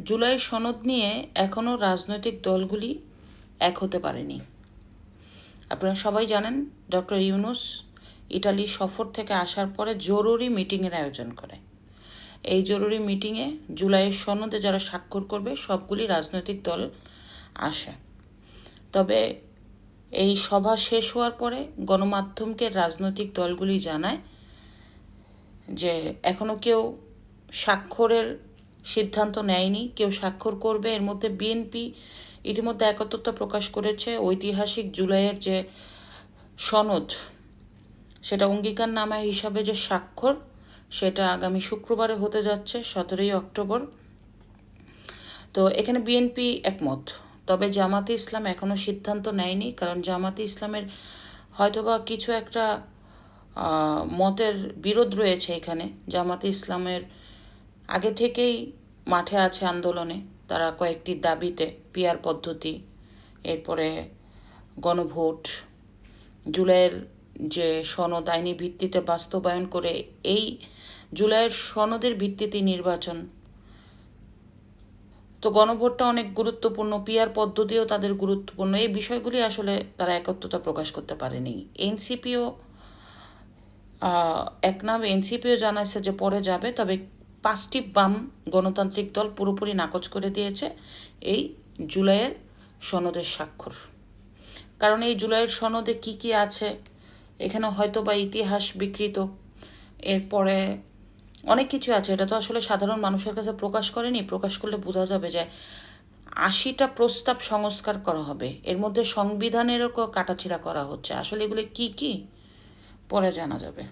জুলাই সনদ নিয়ে এখনও রাজনৈতিক দলগুলি এক হতে পারেনি। আপনারা সবাই জানেন ডক্টর ইউনূস ইটালি সফর থেকে আসার পরে জরুরি মিটিংয়ের আয়োজন করে। এই জরুরি মিটিংয়ে জুলাইয়ের সনদে যারা স্বাক্ষর করবে সবগুলি রাজনৈতিক দল আসে। তবে এই সভা শেষ হওয়ার পরে গণমাধ্যমকে রাজনৈতিক দলগুলি জানায় যে এখনও কেউ স্বাক্ষরের সিদ্ধান্ত নেয়নি, কেউ স্বাক্ষর করবে। এর মধ্যে বিএনপি ইতিমধ্যে একত্রতা প্রকাশ করেছে ঐতিহাসিক জুলাইয়ের যে সনদ, সেটা অঙ্গীকারনামা হিসাবে যে স্বাক্ষর, সেটা আগামী শুক্রবারে হতে যাচ্ছে 17 অক্টোবর। তো এখানে বিএনপি একমত, তবে জামাতে ইসলাম এখনও সিদ্ধান্ত নেয়নি, কারণ জামাতে ইসলামের হয়তোবা কিছু একটা মতের বিরোধ রয়েছে এখানে। জামাতে ইসলামের আগে থেকেই মাঠে আছে আন্দোলনে, তারা কয়েকটি দাবিতে, পিআর পদ্ধতি, এরপরে গণভোট, জুলাইয়ের যে সনদ আইনি ভিত্তিতে বাস্তবায়ন করে এই জুলাইয়ের সনদের ভিত্তিতে নির্বাচন। তো গণভোটটা অনেক গুরুত্বপূর্ণ, পিআর পদ্ধতিও তাদের গুরুত্বপূর্ণ। এই বিষয়গুলি আসলে তারা একত্রতা প্রকাশ করতে পারেনি। এনসিপিও এনসিপিও জানাইছে যে পরে যাবে, তবে 5টি বাম গণতান্ত্রিক দল পুরোপুরি নাকচ করে দিয়েছে এই জুলাইয়ের সনদের স্বাক্ষর। কারণ এই জুলাইয়ের সনদে কি কি আছে এখানে হয়তো বা ইতিহাস বিকৃত, এরপরে অনেক কিছু আছে, এটা তো আসলে সাধারণ মানুষের কাছে প্রকাশ করেনি। প্রকাশ করলে বোঝা যাবে যে 80টা প্রস্তাব সংস্কার করা হবে, এর মধ্যে সংবিধানেরও কাটাছিড়া করা হচ্ছে। আসলে এগুলো কি কি পরে জানা যাবে।